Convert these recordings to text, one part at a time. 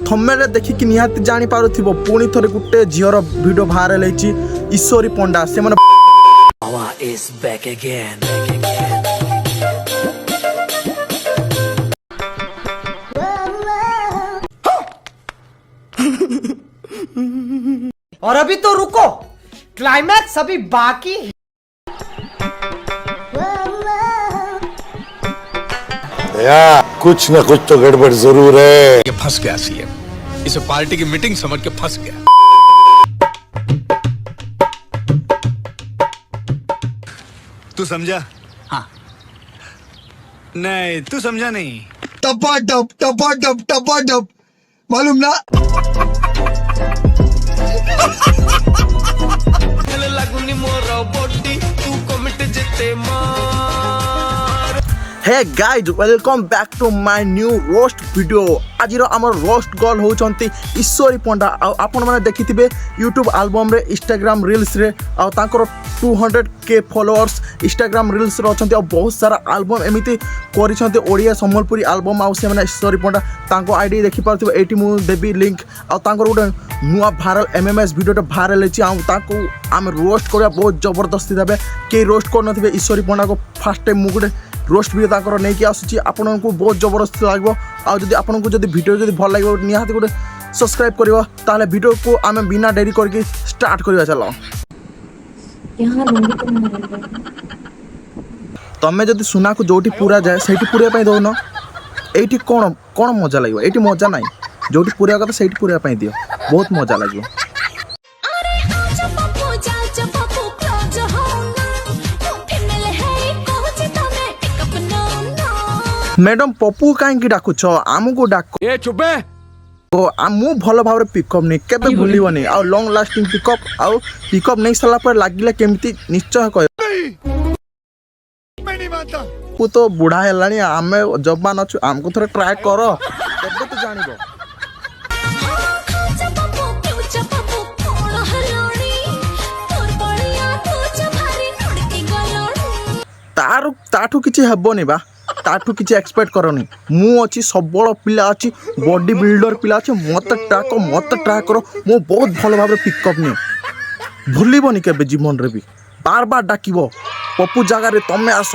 Thumbnail देखिकी निहाती जानी पारुथिबो पुणी थरे गुटे झियर वीडियो भाइराल हेछि ishwari पंडा से माने Power is back again. और अभी तो रुको, क्लाइमैक्स अभी बाकी है। कुछ न कुछ तो गड़बड़ जरूर है। ये फंस गया सीएम, इसे पार्टी की मीटिंग समझ के फंस गया। तू समझा? हाँ। नहीं, तू समझा नहीं। टपा टप मालूम ना। Hey guys welcome back to my new roast video. आज आम रोस्ट गर्ल होती ishwari पंडा। आपण मैंने देखिथे यूट्यूब एल्बम रे इंस्टाग्राम रील्स रे 200K फॉलोअर्स इंस्टाग्राम रील्स रे अच्छा बहुत सारा एल्बम एमती कर ओडिया सम्बलपुरी एल्बम से ishwari पंडा तांको आईडी देखि पारथिबो एटी मु देबी लिंक गोटे नुआ भाइराल एमएमएस वीडियो भाइराल होती आम रोस्ट करवा बहुत जबरदस्ती भाव कई रोस्ट कर नथिबे ishwari पंडा को फास्ट टाइम मु गोटे रोस्ट वीडियो ताकर नहीं कि आसुची आपन को बहुत जबरदस्त लागबो। आ जदि आपन को जदि वीडियो जदि भल लागबो निहाती गोटे सब्सक्राइब करिवो ताले वीडियो को आमे बिना देरी करके स्टार्ट करिवा। चलो तमे जदि सुना को जोटी पूरा जाए सेठी पूरा पई दोनो एठी कोन कोन मजा लागबो। एठी मजा नाही, जोटी पूरा कथा सेठी पूरा पई दियो, बहुत मजा लागबो। मैडम पप्पू कहीं डाकुछ आमको डाक ए चुपे मु भल भाव पिकअप नहीं केबे भूलनी आ लॉन्ग लास्टिंग पिकअप आ पिकअप नहीं सारा पर लागिले केमिति निश्चय कह तू तो बुढ़ा हेलानी आमे जवान अच्छु आमको थोड़ा ट्राई कर केबे तो जानिबो। ताठू किछि हेबोनी बा, ताठू किछि एक्सपेक्ट करनी। मु अच्छी सबल पिला अच्छी बॉडी बिल्डर पिला अच्छी मत ट्राए करो मु बहुत भल भाव पिकअप नहीं भूलबनी के जीवन रे भी बार बार डाकिबो पप्पू जगह तमे आस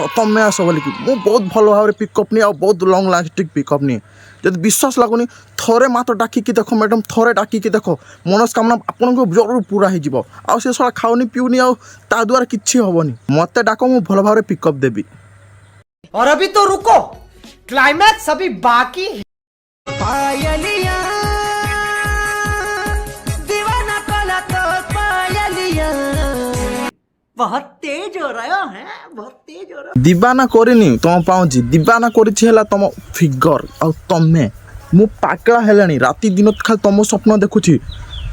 बोलिकी मु बहुत भल भाव पिकअप नहीं आ बहुत लॉन्ग लास्टिंग पिकअप नहीं। जब विश्वास लगुनि थरे मात्र डाकिकी देख मैडम, थरे डाकिकी देख मनस्कामना आपन को जरूर पूरा हो जिवो। आ से सला खाउनी पिउनी आ ता द्वारा किछि होबनी। मते डाको मु भल भाव पिकअप देबी। और अभी तो रुको, क्लाइमैक्स अभी बाकी है। पायलिया दीवाना कोला तो पायलिया बहुत तेज हो रहा है, बहुत तेज हो रहा। दीवाना करिनी तुम पाउची, दीवाना करिछि हला तुम फिगर आ तमे मु पाकला हेलानी राती दिन खाली तुम स्वप्न देखुछि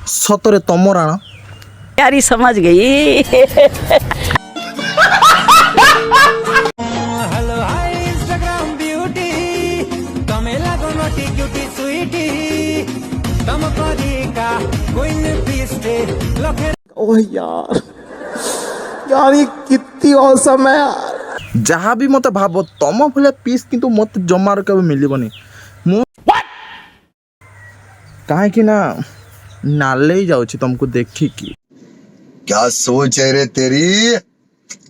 सतरे तुम राणा यारी समझ गई। ओह यार यार ये कितनी औसम है यार। जहाँ भी मत भाव तम भले पीस किंतु मत जमार कभी मिलबनी मु काहे कि ना नाले जाउछि तुमको देखी की। क्या सोच है रे तेरी,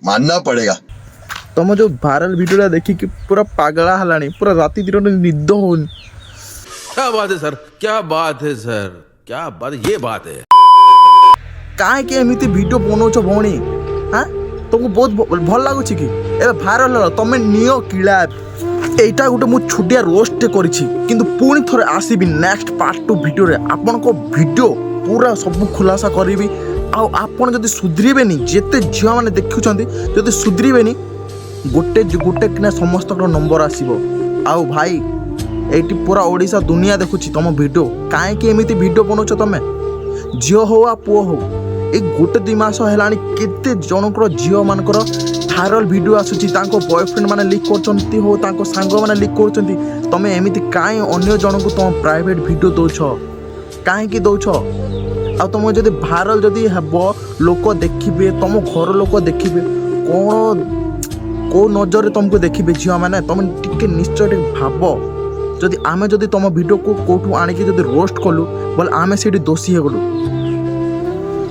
मानना पड़ेगा। तुम जो वायरल वीडियो देखी कि पूरा पागला हलानी, पूरा राती दिन निद होनी। क्या बात है सर, क्या बात है सर, क्या बात, ये बात है। काहे कि एमिति वीडियो बनौछ भौणी हां तुमको बहुत भल लागुछि कि ए वायरल हला तमे नियो किला। एटा गुटे मु छुटिया रोस्ट करिछि किंतु पुणी थरे आसीबी नेक्स्ट पार्ट 2 वीडियो रे आपन को वीडियो पूरा सब खुलासा करिवि। आ आपन जदी सुधरिबेनी जेते झिया माने देखुछंती जदी सुधरिबेनी गोटे किना समस्त नंबर आसीबो। आ भाई एटी पूरा ओडिसा दुनिया देखुछि तुम वीडियो काहे कि एमिति वीडियो बनौछ तमे झियो हो आ पुओ हो। ए गोटे 2 मास हेलानी केते जनकर झियो मानकर वायरल वीडियो आसुची तांको बॉयफ्रेंड माने लीक करचंती हो तांको सांग माने लीक करचंती। तमे एमिति काहे अन्य जनको तुम प्राइवेट वीडियो दोछ काहे कि दोछ। आ तुम जदि वायरल जदि हेबो लोक देखिबे तुम घर लोक देखिबे कोन को नजर तुमको देखिबे झियो माने तुम टिके निश्चय भाव ଯଦି ଆମେ ଯଦି ତୁମ ଭିଡ଼ିଓକୁ କେଉଁଠୁ ଆଣିକି ଯଦି ରୋଷ୍ଟ କଲୁ ବୋଲେ ଆମେ ସେଇଠି ଦୋଷୀ ହେଇଗଲୁ।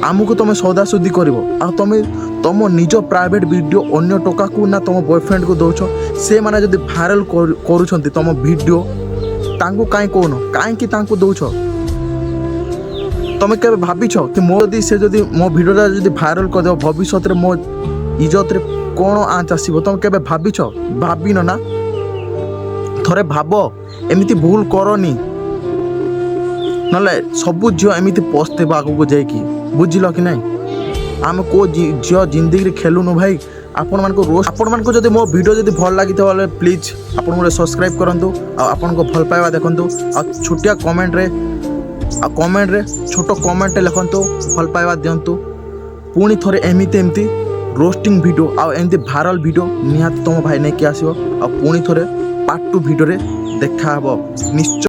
ଆମକୁ ତୁମେ ସୌଦାସୁଦି କରିବ ଆଉ ତୁମେ ତୁମ ନିଜ ପ୍ରାଇଭେଟ୍ ଭିଡ଼ିଓ ଅନ୍ୟ ଟୋକାକୁ ନା ତୁମ ବୟଫ୍ରେଣ୍ଡକୁ ଦେଉଛ। ସେମାନେ ଯଦି ଭାଇରାଲ୍ କରୁଛନ୍ତି ତୁମ ଭିଡ଼ିଓ ତାଙ୍କୁ କାହିଁ କହୁନ, କାହିଁକି ତାଙ୍କୁ ଦେଉଛ? ତୁମେ କେବେ ଭାବିଛ କି ସେ ଯଦି ମୋ ଭିଡ଼ିଓଟା ଯଦି ଭାଇରାଲ୍ କରିଦେବ ଭବିଷ୍ୟତରେ ମୋ ଇଜ୍ଜତରେ କ'ଣ ଆଞ୍ଚ ଆସିବ? ତୁମେ କେବେ ଭାବିଛ? ଭାବିନ ନା? ଥରେ ଭାବ, ଏମିତି ଭୁଲ କରନି, ନହେଲେ ସବୁ ଝିଅ ଏମିତି ପସ୍ତେଇବ ଆଗକୁ ଯାଇକି। ବୁଝିଲ କି ନାହିଁ? ଆମେ କେଉଁ ଝିଅ ଜିନ୍ଦଗିରେ ଖେଲୁନୁ ଭାଇ। ଆପଣମାନଙ୍କୁ ଯଦି ମୋ ଭିଡ଼ିଓ ଯଦି ଭଲ ଲାଗିଥିବ ବୋଲେ ପ୍ଲିଜ୍ ଆପଣ ଗୋଟେ ସବସ୍କ୍ରାଇବ୍ କରନ୍ତୁ ଆଉ ଆପଣଙ୍କ ଭଲ ପାଇବା ଦେଖନ୍ତୁ ଆଉ ଛୋଟିଆ କମେଣ୍ଟରେ ଛୋଟ କମେଣ୍ଟରେ ଲେଖନ୍ତୁ, ଭଲ ପାଇବା ଦିଅନ୍ତୁ। ପୁଣି ଥରେ ଏମିତି ରୋଷ୍ଟିଂ ଭିଡ଼ିଓ ଆଉ ଏମିତି ଭାଇରାଲ୍ ଭିଡ଼ିଓ ନିହାତି ତୁମ ଭାଇ ନେଇକି ଆସିବ ଆଉ ପୁଣି ଥରେ ପାର୍ଟ 2 ଭିଡ଼ିଓରେ ଦେଖା ହେବ ନିଶ୍ଚୟ।